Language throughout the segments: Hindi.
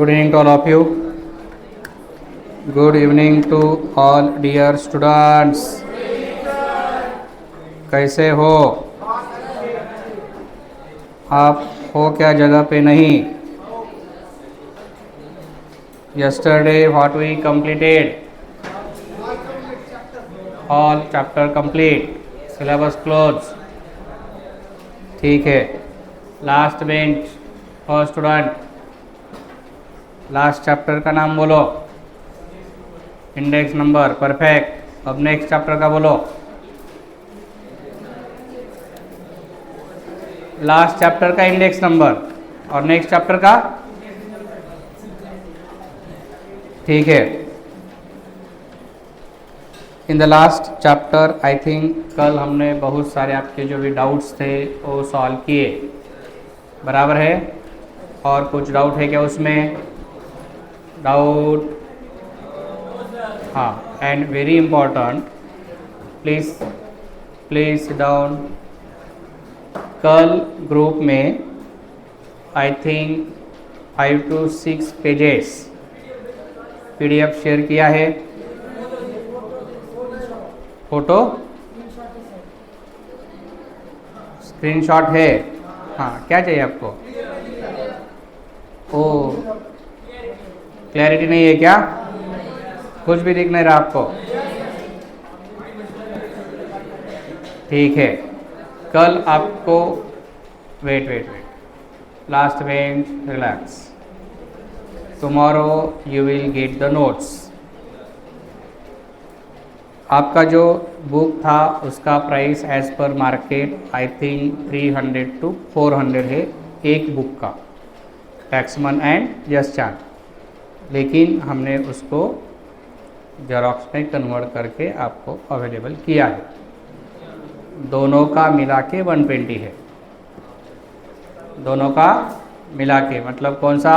Good evening to all of you. Good evening to all dear students. कैसे हो आप? हो क्या जगह पे नहीं? Yesterday what we completed? All chapter complete. Syllabus closed. ठीक है. Last bench first student. Last chapter का नाम बोलो. Index number. परफेक्ट. अब नेक्स्ट चैप्टर का बोलो. लास्ट चैप्टर का इंडेक्स नंबर और नेक्स्ट चैप्टर का. ठीक है. In the last chapter I think कल हमने बहुत सारे आपके जो भी डाउट्स थे वो सॉल्व किए. बराबर है. और कुछ डाउट है क्या उसमें? डाउट? हाँ. And very important, please down. कल ग्रुप में I think 5 to 6 pages PDF share किया है. फोटो स्क्रीनशॉट है. हाँ. क्या चाहिए आपको? ओ, क्लैरिटी नहीं है क्या? कुछ भी दिख नहीं रहा आपको? ठीक है. कल आपको wait last bench relax. Tomorrow you will get the notes. आपका जो बुक था उसका प्राइस एज पर मार्केट आई थिंक 300 to 400 है एक बुक का, टैक्समन एंड यशचान. लेकिन हमने उसको जेरोक्स में कन्वर्ट करके आपको अवेलेबल किया है. दोनों का मिला के 120 है. दोनों का मिला के मतलब कौन सा?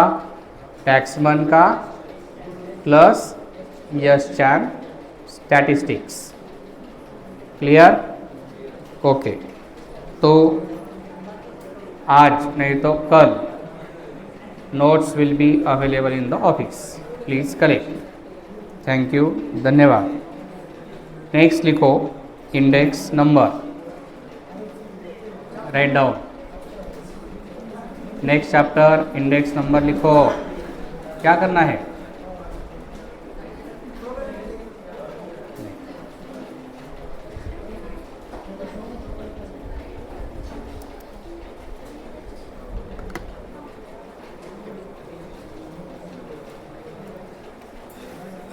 टैक्समन का प्लस यशचान स्टैटिस्टिक्स. क्लियर? ओके. तो आज नहीं तो कल notes will be available in the office. Please collect. Thank you. धन्यवाद. नेक्स्ट लिखो index number. Write down. Next chapter index number लिखो. क्या करना है?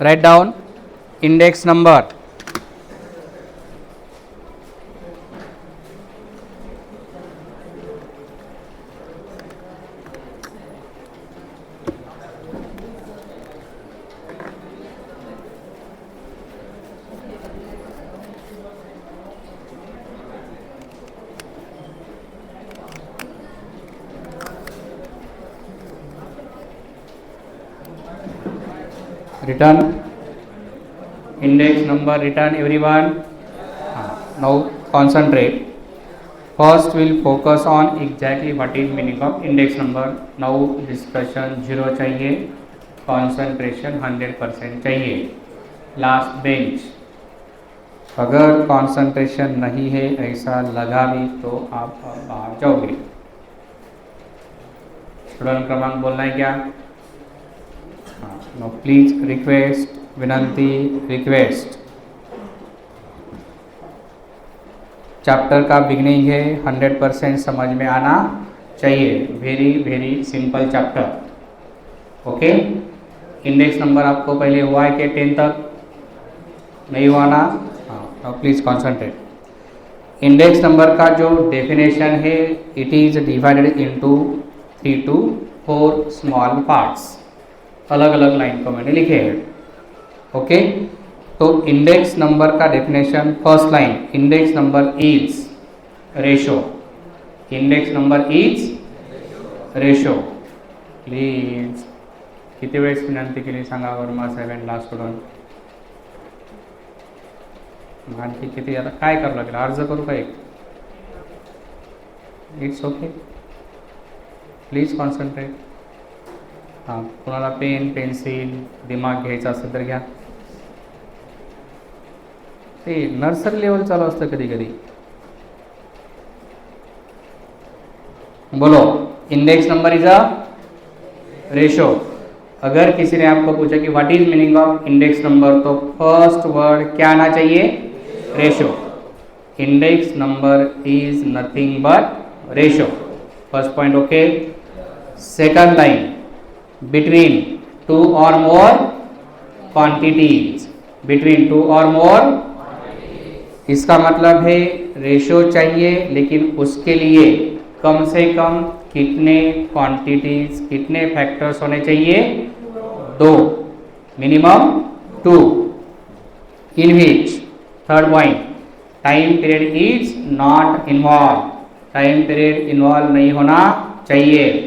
Write down index number. Written index number written everyone. Now concentrate. First we'll focus on exactly what is meaning of index number. Now discussion 0 चाहिए, concentration 100% चाहिए. Last bench. अगर concentration नहीं है ऐसा लगा भी तो आप बाहर जाओगे. स्टूडेंट क्रमांक बोलना है क्या? नो प्लीज रिक्वेस्ट, विनंती, रिक्वेस्ट. चैप्टर का बिगनिंग है, 100% समझ में आना चाहिए. Very very simple chapter. Okay. Index number आपको पहले हुआ है कि 10 तक नहीं हुआ ना? हाँ. Please concentrate. इंडेक्स नंबर का जो डेफिनेशन है, it is divided into 3 to 4 small parts. अलग अलग लाइन को मैंने लिखे हैं. ओके. तो इंडेक्स नंबर का definition, first line, index number is ratio. Index number is ratio. Please किती वेळेस विनंती केली सांगा वर्मा साहेबांना स्टुडंट. आणखी किती? आता काय करावं लागेल? अर्ज करू का एक? It's okay. Please concentrate. हां, कोणाला पेन पेन्सिल दिमाग घ्यायचा असेल तर घ्या. ते नर्सरी लेवल चालू असतं कधी कधी. बोलो, index number is a ratio. अगर किसी ने आपको पूछा कि what is meaning of index number, तो फर्स्ट वर्ड क्या आना चाहिए? Ratio. Index number is nothing but ratio. First point okay. Second line, between two और मोर क्वांटिटीज. बिटवीन टू और मोर, इसका मतलब है रेशो चाहिए, लेकिन उसके लिए कम से कम कितने क्वांटिटीज, कितने फैक्टर्स होने चाहिए? 2, minimum 2. In which, third point, time period is not involve. Time period involve नहीं होना चाहिए.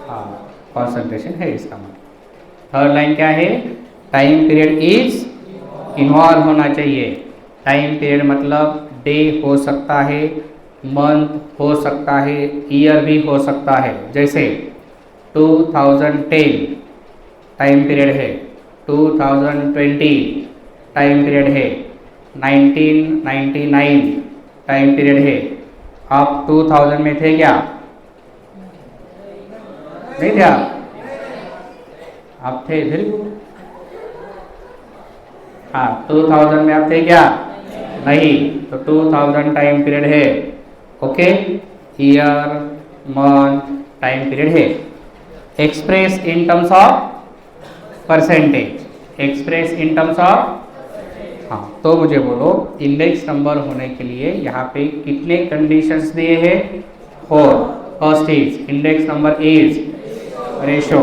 हाँ, कॉन्सेंट्रेशन है इसका मतलब. थर्ड लाइन क्या है? टाइम पीरियड इज इन्वॉल्व होना चाहिए. टाइम पीरियड मतलब डे हो सकता है, मंथ हो सकता है, ईयर भी हो सकता है. जैसे 2010 टाइम पीरियड है, 2020 टाइम पीरियड है, 1999 टाइम पीरियड है. आप 2000 में थे क्या? नहीं थे आप थे. Very good. हाँ, 2000 में आप थे क्या? नहीं. तो 2000 टाइम पीरियड है. Okay, year month time period है. Express in terms of percentage. Express in terms of, हाँ, तो मुझे बोलो इंडेक्स नंबर होने के लिए यहाँ पे कितने कंडीशंस दिए हैं? 4. First is index number is ratio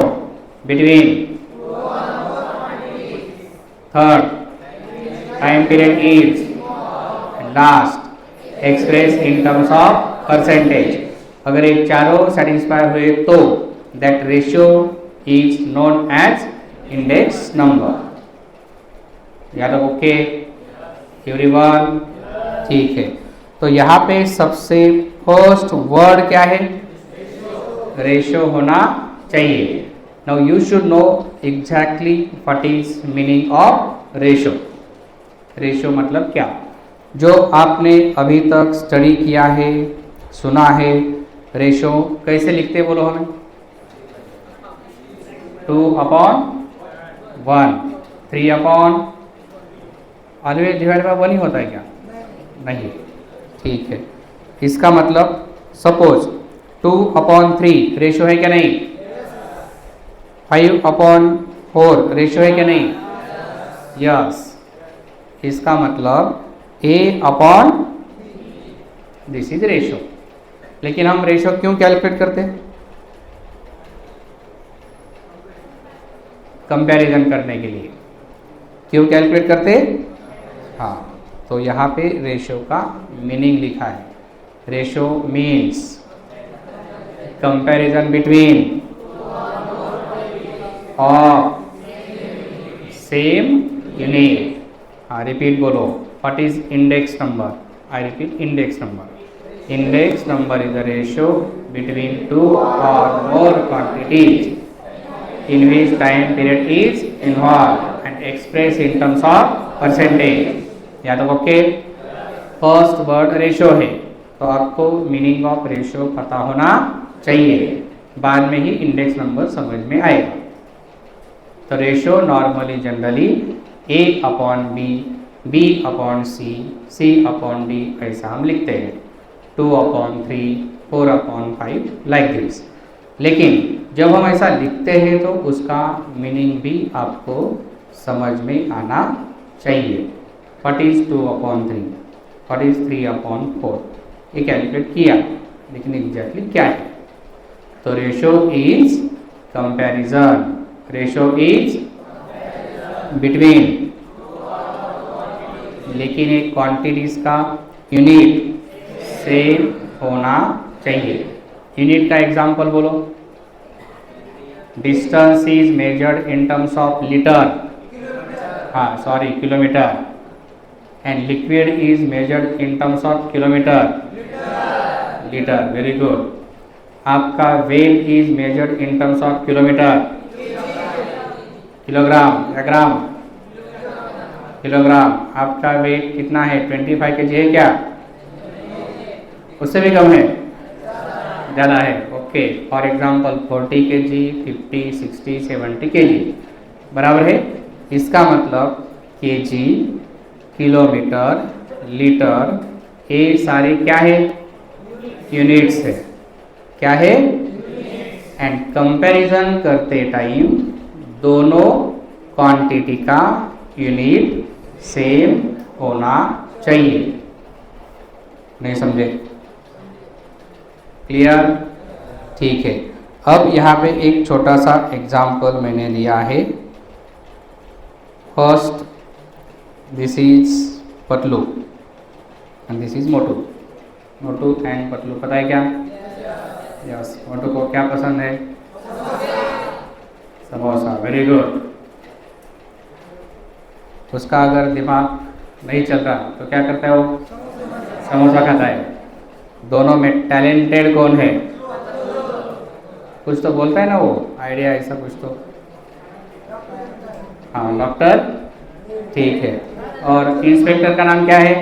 between. Third, time period is. Last, express in terms of percentage. अगर ये चारों सेटिस्फाई हुए तो that ratio is known as index number. याद ओके एवरीवन? ठीक है. तो यहाँ पे सबसे फर्स्ट वर्ड क्या है? रेशियो होना चाहिए. Now you should know exactly what is meaning of ratio. Ratio मतलब क्या? जो आपने अभी तक स्टडी किया है, सुना है, रेशियो कैसे लिखते बोलो हमें? 2/1, 3/, ऑलवेज डिवाइड बाय 1 ही होता है क्या? नहीं. ठीक है. इसका मतलब सपोज 2/3 रेशियो है क्या? नहीं. 5/4 रेशियो है क्या? नहीं. यस. इसका मतलब A/, दिस इज रेशियो. लेकिन हम रेशियो क्यों कैलकुलेट करते हैं? कंपैरिजन करने के लिए. क्यों कैलकुलेट करते? हाँ, तो यहाँ पे रेशियो का मीनिंग लिखा है. Ratio means comparison between of same unit. हाँ, रिपीट बोलो. What is index number? I repeat, index number. Index number is the ratio between 2 or more quantities in which time period is involved and expressed in terms of percentage. या तो ओके. फर्स्ट वर्ड रेशियो है, तो आपको मीनिंग ऑफ रेशियो पता होना चाहिए. बाद में ही इंडेक्स नंबर समझ में आएगा. तो ratio normally generally A/B, B/C, C/D ऐसा हम लिखते हैं. 2/3, 4/5 लाइक दिस. लेकिन जब हम ऐसा लिखते हैं तो उसका मीनिंग भी आपको समझ में आना चाहिए. What is 2/3? What is 3/4? ये कैलकुलेट किया, लेकिन एग्जैक्टली क्या है? तो ratio is comparison. Ratio is between, लेकिन एक क्वांटिटीज का यूनिट सेम होना चाहिए. यूनिट का एग्जांपल बोलो. Distance is measured in terms of litre. हाँ, sorry, kilometre. And liquid is measured in terms of kilometre. Litre. Very good. आपका weight is measured in terms of kilometre, kilogram या ग्राम, किलोग्राम। आपका वेट कितना है, 25 kg है क्या, उससे भी कम है, ज़्यादा है, okay. For example 40 kg, 50, 60, 70 kg, बराबर है। इसका मतलब केजी, किलोमीटर, लीटर, ये सारे क्या है, यूनिट्स है, क्या है, एंड कंपैरिजन करते टाइम दोनों क्वांटिटी का यूनिट सेम होना चाहिए। नहीं समझे, क्लियर, ठीक है। अब यहाँ पे एक छोटा सा एग्जाम्पल मैंने लिया है। First, this is Patlu and this is Motu. Motu and Patlu, पता है क्या, यस। मोटू को क्या पसंद है, समोसा, वेरी गुड। उसका अगर दिमाग नहीं चल रहा तो क्या करता है वो, समोसा खाता है। दोनों में टैलेंटेड कौन है, कुछ तो बोलता है ना वो, आइडिया ऐसा कुछ तो, हाँ डॉक्टर, ठीक है। और इंस्पेक्टर का नाम क्या है,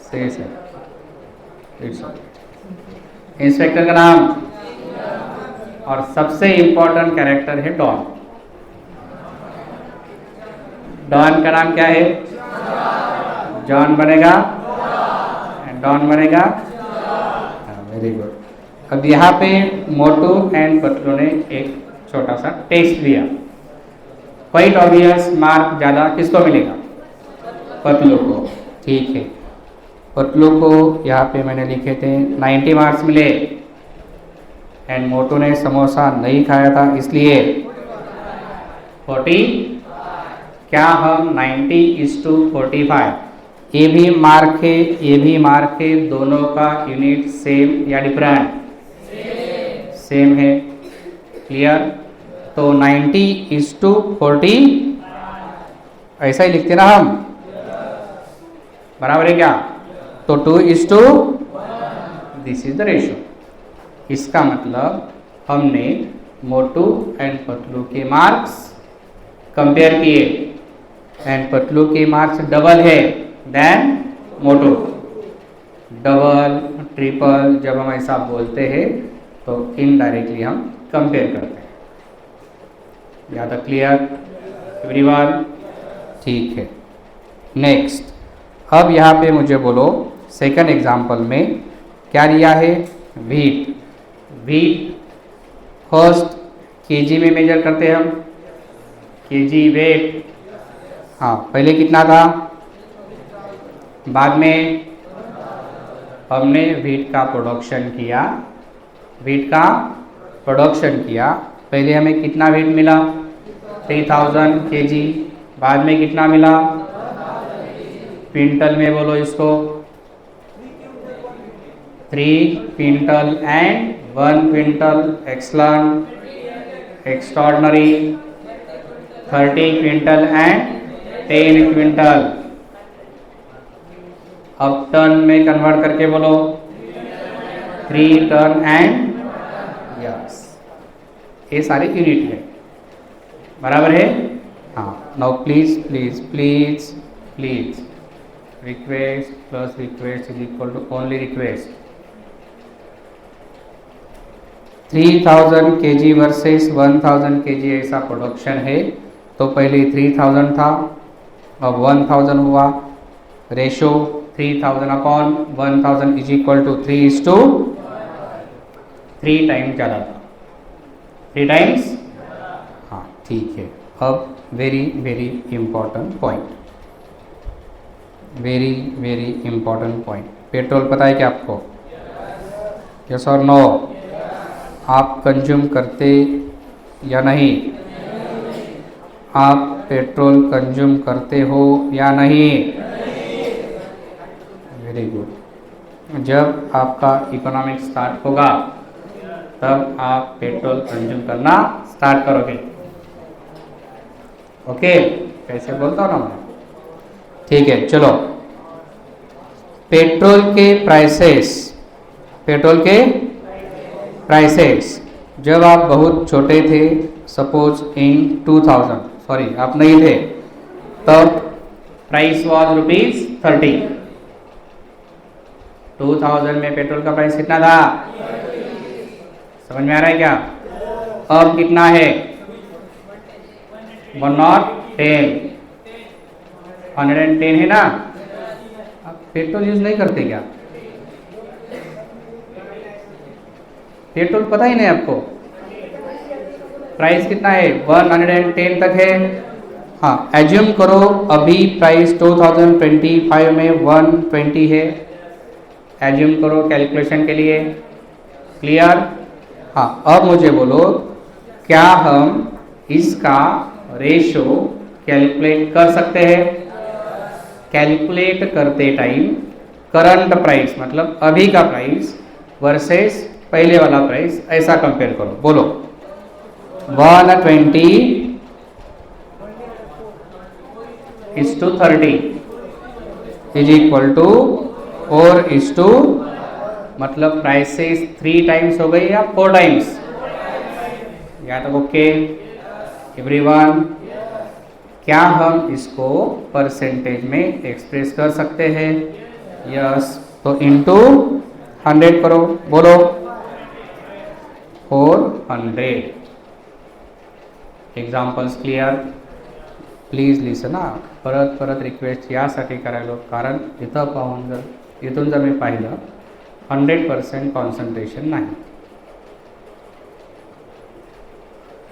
सही से, इंस्पेक्टर का नाम, और सबसे इंपॉर्टेंट कैरेक्टर है डॉन। डॉन का नाम क्या है, जॉन बनेगा, डॉन बनेगा, वेरी गुड। अब यहाँ पे मोटू एंड पतलू ने एक छोटा सा टेस्ट लिया। क्वाइट ऑब्वियस मार्क ज़्यादा किसको मिलेगा, पतलू को, ठीक है। पतलू को यहाँ पे मैंने लिखे थे 90 मार्क्स मिले, एंड मोटू ने समोसा नहीं खाया था इसलिए 40। क्या हम 90:45, ये भी मार्क है, ये भी मार्क है, दोनों का यूनिट सेम या डिफरेंट, सेम है, क्लियर। तो 90:40 ऐसा ही लिखते ना हम, बराबर है क्या, तो 2:1, दिस इज द रेशियो। इसका मतलब हमने मोटू एंड पतलू के मार्क्स कंपेयर किए, एंड पतलू के मार्क्स डबल है देन मोटू। डबल, ट्रिपल जब हम ऐसा बोलते हैं तो इनडायरेक्टली हम कंपेयर करते हैं। याद है, क्लियर एवरीवन, ठीक है। नेक्स्ट, अब यहाँ पे मुझे बोलो सेकंड एग्जांपल में क्या लिया है, व्हीट। व्हीट फर्स्ट केजी में मेजर करते हैं हम, केजी वेट, हाँ पहले कितना था, बाद में हमने व्हीट का प्रोडक्शन किया, व्हीट का प्रोडक्शन किया। पहले हमें कितना व्हीट मिला, 3000 kg, बाद में कितना मिला, क्विंटल में बोलो इसको, 3 quintal and 1 quintal, excellent, extraordinary, 30 quintal and 10 quintal. अब टन में कन्वर्ट करके बोलो, 3 टन एंड, यस, ये सारे यूनिट है, बराबर है, हाँ। Now please please please please, request plus request is equal to only request. 3000 kg versus 1000 kg ऐसा प्रोडक्शन है, तो पहले 3000 था, अब 1000 हुआ, ratio 3000 upon 1000 is equal to 3:3 times ज़्यादा था, 3 टाइम्स, हाँ ठीक है। अब very very important point, very very important point, petrol पता है क्या आपको, यस और नो, आप कंज्यूम करते या नहीं, आप पेट्रोल कंज्यूम करते हो या नहीं, वेरी गुड। जब आपका इकोनॉमिक स्टार्ट होगा तब आप पेट्रोल कंज्यूम करना स्टार्ट करोगे, ओके, कैसे बोलता हूँ ना मैं, ठीक है। चलो, पेट्रोल के प्राइसेस, पेट्रोल के प्राइसेस जब आप बहुत छोटे थे, सपोज इन 2000, सॉरी आप नहीं थे तब प्राइस वॉज ₹30। 2000 में पेट्रोल का प्राइस कितना था? समझ में आ रहा है क्या? अब कितना है? 110 है ना? आप पेट्रोल यूज नहीं करते क्या? पेट्रोल पता ही नहीं आपको? प्राइस कितना है? 110 तक है। हाँ, एज्यूम करो अभी प्राइस 2025 में 120 है। एज्यूम करो कैलकुलेशन के लिए। क्लियर? हाँ, अब मुझे बोलो क्या हम इसका रेशो कैलकुलेट कर सकते हैं? कैलकुलेट करते टाइम करंट प्राइस मतलब अभी का प्राइस वर्सेस पहले वाला प्राइस ऐसा कंपेयर करो। बोलो 120 1:30 इज इक्वल टू 4:, मतलब प्राइसेस 3 टाइम्स हो गई या 4 टाइम्स? या तो ओके एवरीवन, क्या हम इसको परसेंटेज में एक्सप्रेस कर सकते हैं? यस, तो इनटू 100 करो। बोलो 400। Examples clear? प्लीज लिसन ना, परत परत रिक्वेस्ट यासाठी करायलो कारण इथं पाहून इथून जर मी पाहिलं 100% कॉन्सन्ट्रेशन नाही।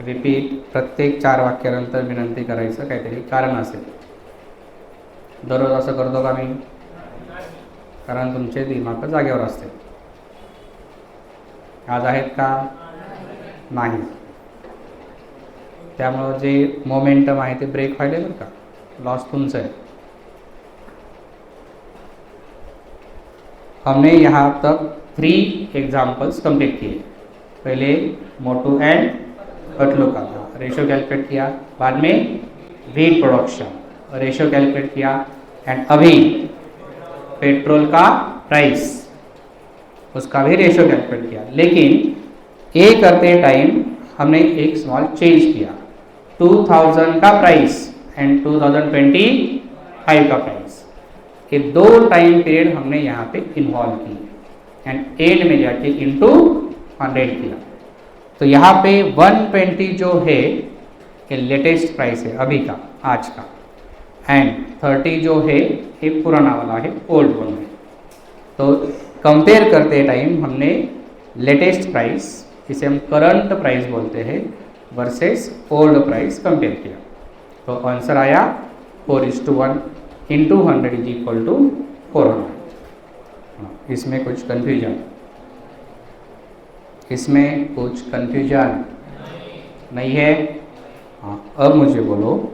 रिपीट, प्रत्येक 4 वाक्यानंतर विनंती करायचं काहीतरी कारण असेल। दररोज असं करतो का मी? कारण तुमचे दिमाग जागेवर असते। आज आहेत का? नाही। त्यामुळे जे मोमेंटम आहे ते ब्रेक व्हायले बरं का, लॉस तुमचं है। हमने यहाँ तक 3 एग्जाम्पल्स कंप्लीट किए। पहले मोटू एंड पतलू का रेशो कैलकुलेट किया, बाद में व्हीट प्रोडक्शन रेशो कैलकुलेट किया, एंड अभी पेट्रोल का प्राइस उसका भी रेशो कैलकुलेट किया। लेकिन ये करते टाइम हमने एक स्मॉल चेंज किया। 2000 का प्राइस एंड 2025 का प्राइस, ये 2 टाइम पीरियड हमने यहाँ पे इन्वॉल्व किए एंड एंड में जाके इनटू 100 किया। तो यहाँ पे 120 जो है ये लेटेस्ट प्राइस है अभी का, आज का, एंड 30 जो है ये पुराना वाला है, ओल्ड वन में। तो कंपेयर करते टाइम हमने लेटेस्ट प्राइस, इसे हम करंट प्राइस बोलते हैं, वर्सेस ओल्ड प्राइस कंपेयर किया। तो आंसर आया 4:1 इंटू 100 इज इक्वल टू 400। इसमें कुछ कन्फ्यूजन? इसमें कुछ कन्फ्यूजन नहीं है? हाँ, अब मुझे बोलो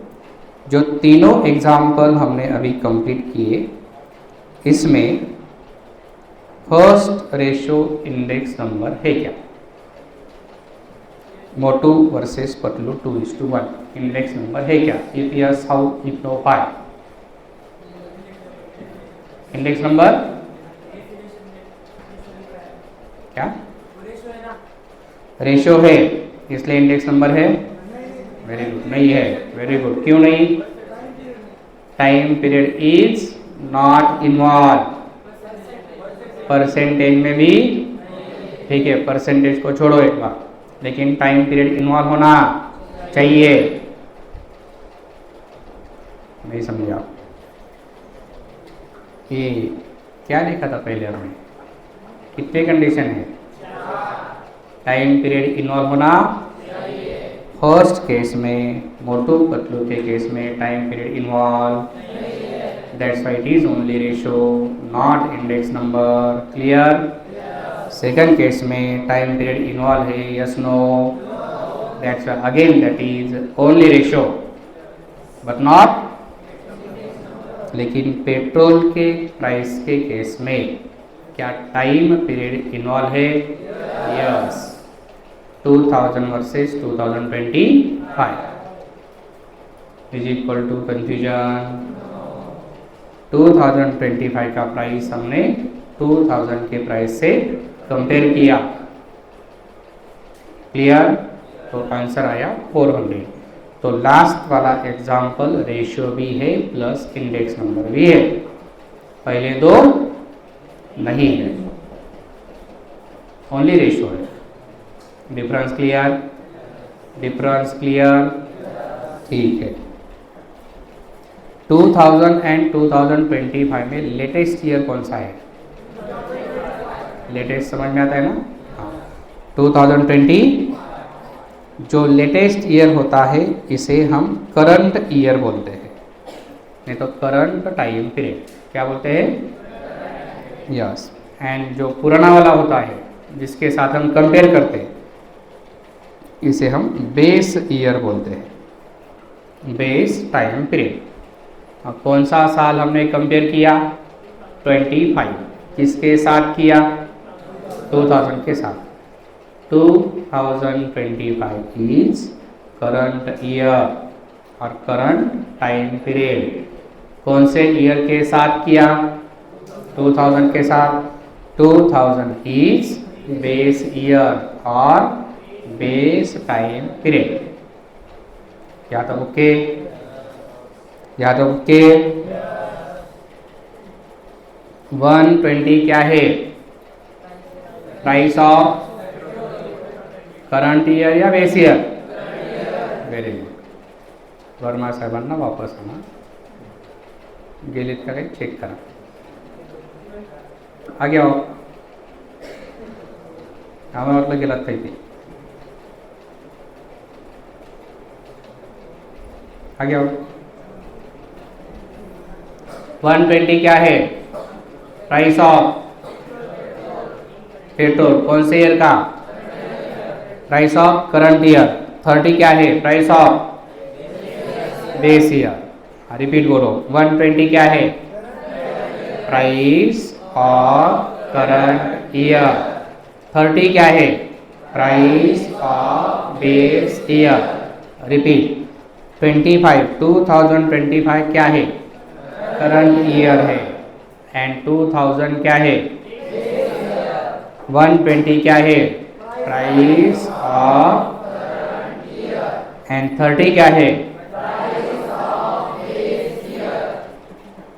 जो तीनों एग्जाम्पल हमने अभी कंप्लीट किए इसमें फर्स्ट रेशो इंडेक्स नंबर है क्या? मोटू वर्सेस पतलू 2:1 इंडेक्स नंबर है क्या? If yes how, if know why? Index number क्या? रेशो है इसलिए इंडेक्स नंबर है। Very good. नहीं है, वेरी गुड। क्यों नहीं? Time period is not involve. Percentage में भी ठीक है, परसेंटेज को छोड़ो एक बार, लेकिन टाइम पीरियड इन्वॉल्व होना चाहिए। नहीं समझा? ये क्या लिखा था पहले हमने? कितने कंडीशन है? टाइम पीरियड इन्वॉल्व होना चाहिए। फर्स्ट केस में, मोटू पतलू के केस में time period involve, that's why it is only ratio not index number. Clear? Second case में टाइम पीरियड इन्वॉल्व है, yes no, that's why again that is only ratio but not. लेकिन पेट्रोल के प्राइस के केस में क्या टाइम पीरियड इन्वॉल्व है? Yes. 2000 versus 2025 is equal to confusion. 2025 का प्राइस हमने 2000 के प्राइस से कंपेयर किया। क्लियर? तो आंसर आया 400। तो लास्ट वाला एग्जाम्पल रेशियो भी है प्लस इंडेक्स नंबर भी है, पहले दो नहीं है, ओनली रेशियो है। Difference clear? Difference clear? ठीक है। 2000 एंड 2025 में लेटेस्ट ईयर कौन सा है? लेटेस्ट समझ में आता है ना? हाँ, 2020 जो लेटेस्ट ईयर होता है इसे हम करंट ईयर बोलते हैं, नहीं तो करंट टाइम पीरियड क्या बोलते हैं? यस। एंड जो पुराना वाला होता है जिसके साथ हम कंपेयर करते हैं इसे हम बेस ईयर बोलते हैं, बेस टाइम पीरियड। अब कौन सा साल हमने कंपेयर किया? 25। किसके साथ किया? 2000 के साथ। 2025 इज करंट ईयर और करंट टाइम पीरियड। कौन से ईयर के साथ किया? 2000 के साथ। 2000 इज बेस ईयर और बेस टाइम पीरियड। या तो ओके? या तो ओके? 120 क्या है? प्राइस ऑफ करंट ईयर या base year? Very good. Verma साहेबांना वापस आणा, गेलीत का काही चेक करा। आगे आओ, आम्हाला वाटलं गेलात काही ते। आगे आओ। 120 क्या है? प्राइस ऑफ पेट्रोल, कौन से ईयर का? Price of current year. 30 क्या है? Price of base year. Repeat बोलो, 120 क्या है? Price of current year. 30 क्या है? Price of base year. Repeat, 2025 क्या है? करंट ईयर है। एंड 2000 क्या है? 120 क्या है? प्राइस ऑफ एंड 30 क्या है?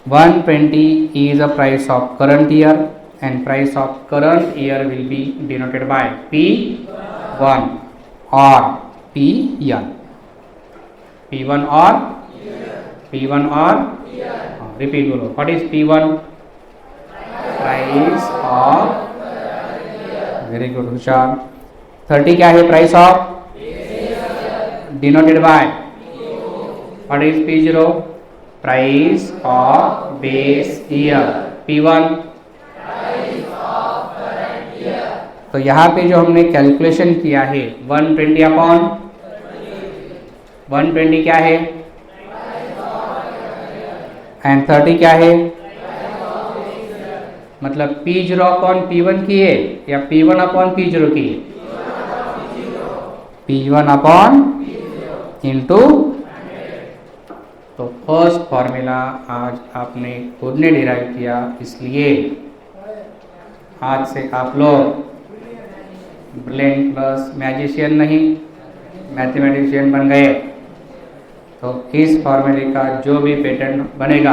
120 is a price of current year and price of current year will be denoted by P1 or Pn. P1 or P1 or repeat बोलो, what is P1? Price of, very good हुशार। 30 क्या है? Price of denoted by what is P0? Price of base year. P1 तो यहाँ पे जो हमने कैलकुलेशन किया है 120 अपॉन 120 क्या है? एंड 30 क्या है? मतलब P0 अपॉन P1 किए या P1 अपॉन P0 किए? P1 upon into. तो फर्स्ट फॉर्मूला आज आपने खुद ने डिराइव किया, इसलिए आज से आप लोग ब्रिलियंट प्लस मैजिशियन नहीं, मैथमेटिशियन बन गए। तो इस फॉर्मूले का जो भी पैटर्न बनेगा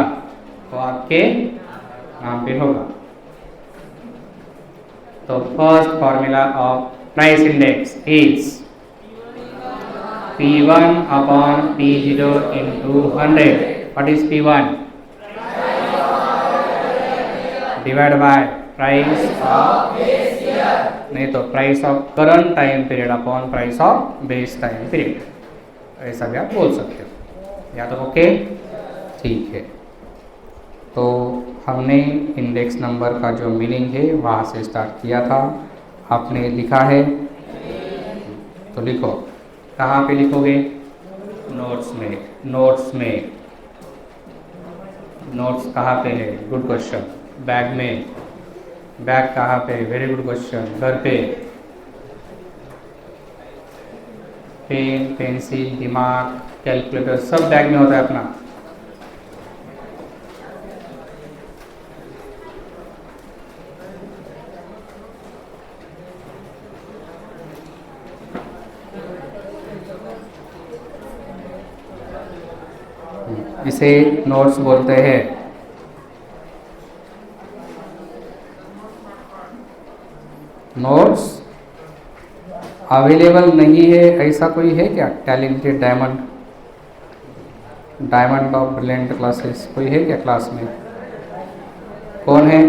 वो आपके नाम पे होगा। तो first formula of price index is P1 upon P0 into 100. What is P1? Divided by price of नहीं तो price of current time period upon price of base time period, ऐसा भी आप बोल सकते हो। या तो ओके? ठीक है। तो हमने इंडेक्स नंबर का जो मीनिंग है वहाँ से स्टार्ट किया था। आपने लिखा है तो लिखो। कहाँ पे लिखोगे? नोट्स में। नोट्स में, नोट्स कहाँ पे है? Good question. बैग में, बैग कहाँ पे? Very good question. घर पे, पेन, पेंसिल, दिमाग, कैलकुलेटर सब बैग में होता है अपना। इसे नोट्स बोलते हैं। नोट्स अवेलेबल नहीं है ऐसा कोई है क्या? Talented diamond, diamond of brilliant classes कोई है क्या क्लास में? कौन है?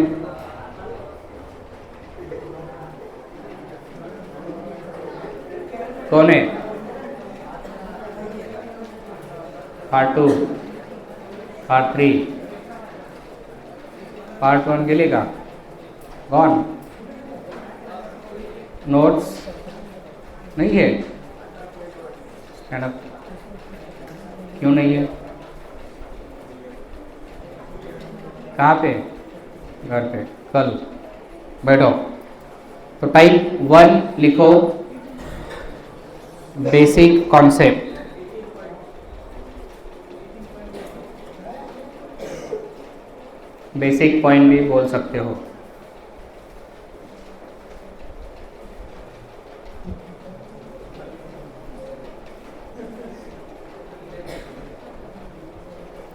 कौन है? पार्ट 2, पार्ट 3, पार्ट 1 के लिए का कौन? नोट्स नहीं है? Stand up. क्यों नहीं है? कहाँ पे? घर पे। कल बैठो। तो टाइप 1 लिखो, बेसिक कॉन्सेप्ट। बेसिक पॉइंट भी बोल सकते हो।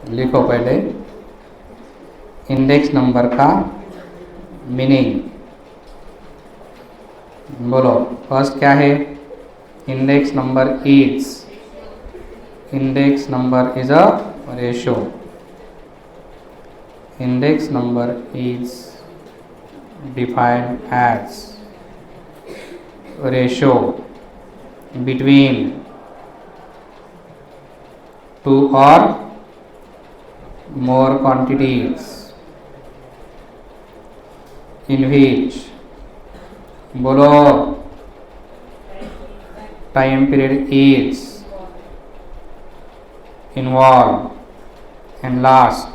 लिखो पहले इंडेक्स नंबर का मीनिंग बोलो। फर्स्ट क्या है? Index number is, index number is a ratio. Index number is defined as ratio between two or more quantities in which बोलो time period is involved and last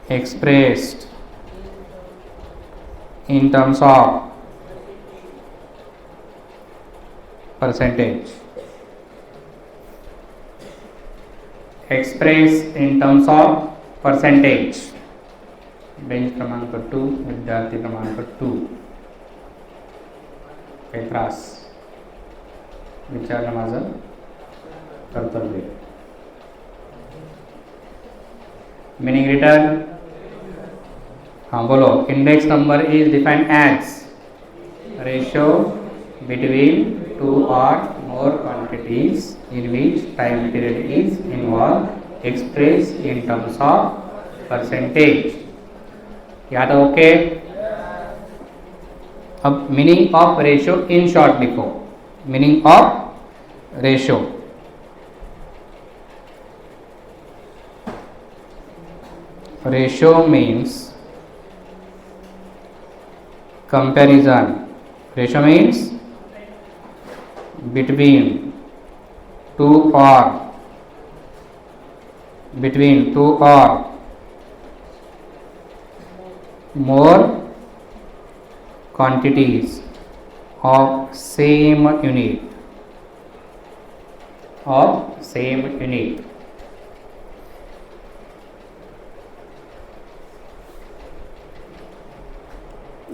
expressed in terms of percentage, expressed in terms of percentage। Bench क्रमांक 2, विद्यार्थी क्रमांक 2, पेत्रास विचारणं माझं कर्तव्य। Meaning return. हाँ बोलो। Index number is defined as ratio between two or more quantities in which time period is involved expressed in terms of percentage। याद है? ओके। अब meaning of ratio in short लिखो। Meaning of ratio, ratio means comparison. Ratio means between two or more quantities of same unit,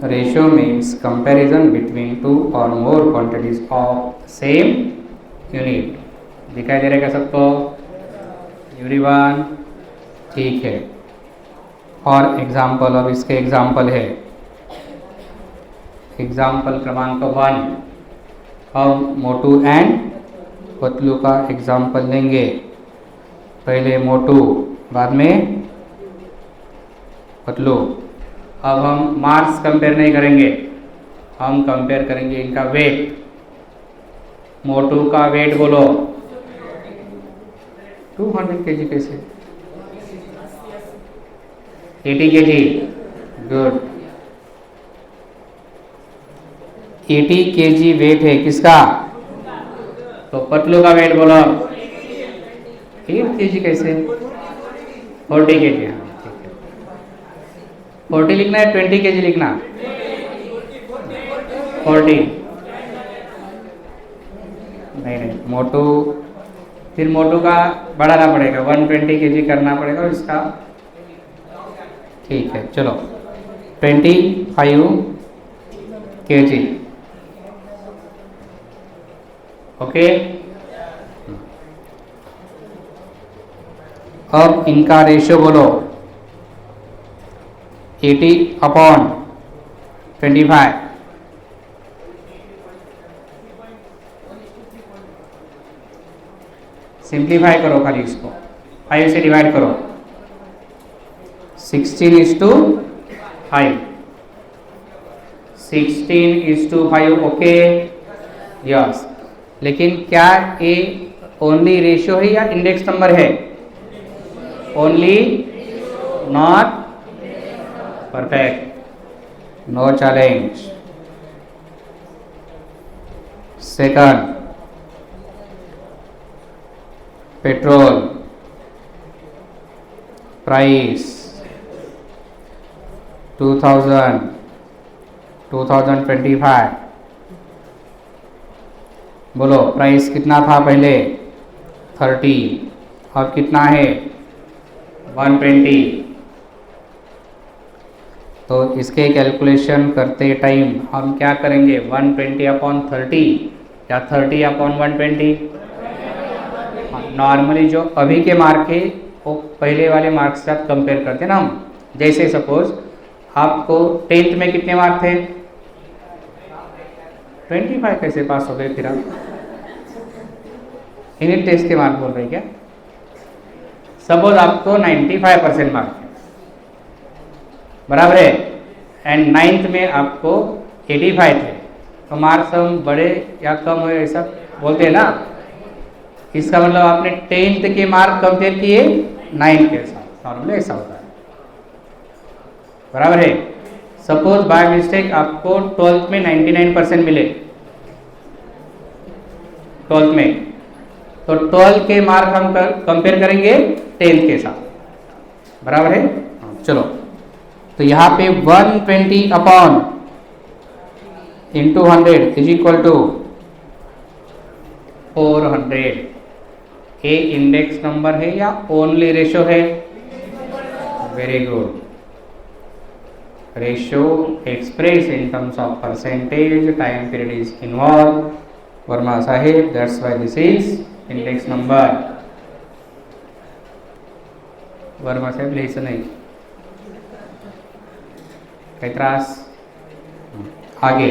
Ratio means comparison between two or more quantities of same unit। दिखाई दे रहा है क्या सबको? एवरीवन ठीक है। और एग्जाम्पल, अब इसके एग्जाम्पल है। एग्जाम्पल क्रमांक 1, हम मोटू एंड पतलू का एग्जाम्पल लेंगे। पहले मोटू, बाद में पतलू। अब हम मार्क्स कंपेयर नहीं करेंगे, हम कंपेयर करेंगे इनका वेट। मोटू का वेट बोलो 200 kg। कैसे? 80 kg। गुड। 80 kg वेट है किसका? तो पतलू का वेट बोलो 8 kg। कैसे? 40 kg। 40 लिखना है 20 kg लिखना? 40। नहीं, मोटू, फिर मोटू का बढ़ाना पड़ेगा, 120 kg करना पड़ेगा इसका। ठीक है, चलो 25 kg। ओके। अब इनका रेशियो बोलो 80/25। सिंप्लीफाई करो, खाली इसको 5 से डिवाइड करो। 16:5, 16:5, ओके यस। लेकिन क्या ये ओनली रेशियो है या इंडेक्स नंबर है? Only, not perfect, no challenge. Second, petrol price 2025। बोलो प्राइस कितना था पहले? 30, अब कितना है? 120। तो इसके कैलकुलेशन करते टाइम हम क्या करेंगे? 120/30 या 30/120? नॉर्मली जो अभी के मार्क है वो पहले वाले मार्क्स के साथ कंपेयर करते हैं ना हम। जैसे सपोज आपको 10th में कितने मार्क थे? 25। कैसे पास हो गए फिर आप? यूनिट टेस्ट के मार्क बोल रहे हैं क्या? सपोज आपको 95% मार्क है, बराबर है, एंड 9th में आपको 85 थे, तो मार्क्स हम बड़े या कम हुए ऐसा बोलते हैं ना। इसका मतलब आपने 10th के मार्क कंपेयर किए 9th के साथ, नॉर्मली ऐसा होता है, बराबर है। सपोज बाय मिस्टेक आपको 12th में 99% मिले 12th में, तो 12th के मार्क हम कंपेयर करेंगे 10th के साथ, बराबर है। चलो, तो यहाँ पे 120/100 is equal to 400। A index number है या ओनली रेशियो है? Very good. Ratio express in terms of percentage, time period is involve. Verma साहेब, that's why this is index number. Verma साहेब लिहायचं नाही, काही त्रास? आगे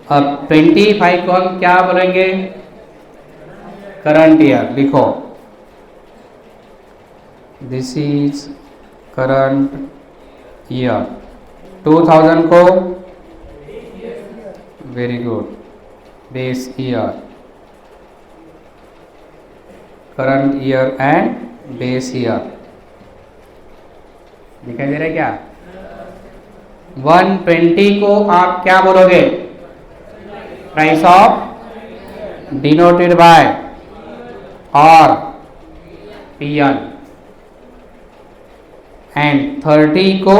अब 25 को हम क्या बोलेंगे? Current year. लिखो, दिस इज करंट ईयर। 2000 को very good, base year. Current year and base year दिखाई दे रहा है क्या? 120 को आप क्या बोलोगे? प्राइस ऑफ डिनोटेड बाय और PL, एंड 30 को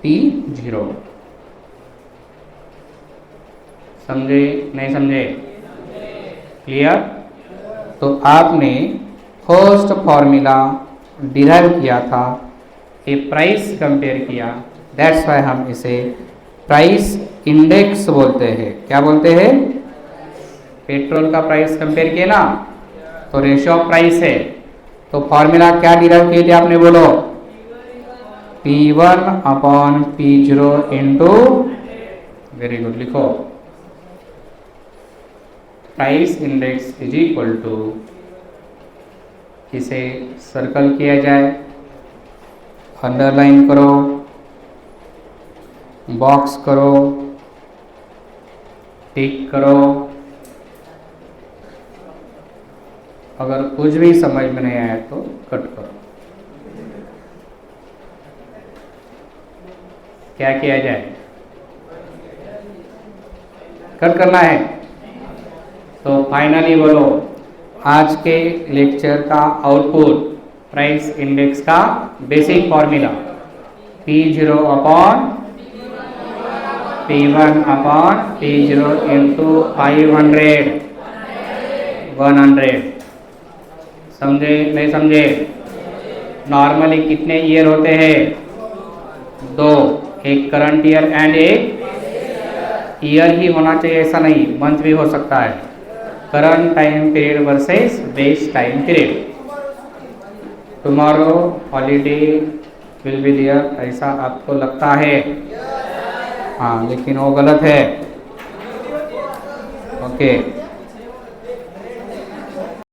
P0। समझे नहीं समझे? क्लियर? तो आपने फर्स्ट फॉर्मूला डिराइव किया था, ये प्राइस कंपेयर किया, दैट्स वाई हम इसे प्राइस इंडेक्स बोलते हैं। क्या बोलते हैं? पेट्रोल का प्राइस कंपेयर किया ना, तो रेशियो ऑफ प्राइस है, तो फॉर्मूला क्या डिराइव किए थे आपने? बोलो, P1/P0 इंटू, वेरी गुड, लिखो price index is equal to, इसे सर्कल किया जाए, अंडरलाइन करो, बॉक्स करो, टिक करो। अगर कुछ भी समझ में नहीं आया तो कट करो। क्या किया जाए? कट करना है। तो फाइनली बोलो, आज के लेक्चर का आउटपुट प्राइस इंडेक्स का बेसिक फॉर्मूला P0/P1/P0 इंटू 500, 100। समझे नहीं समझे? नॉर्मली कितने ईयर होते हैं? 2, एक करंट ईयर एंड एक ईयर ही होना चाहिए ऐसा नहीं, मंथ भी हो सकता है। Current time period versus base time period. Tomorrow holiday will be there, ऐसा आपको लगता है? हाँ, लेकिन वो गलत है। ओके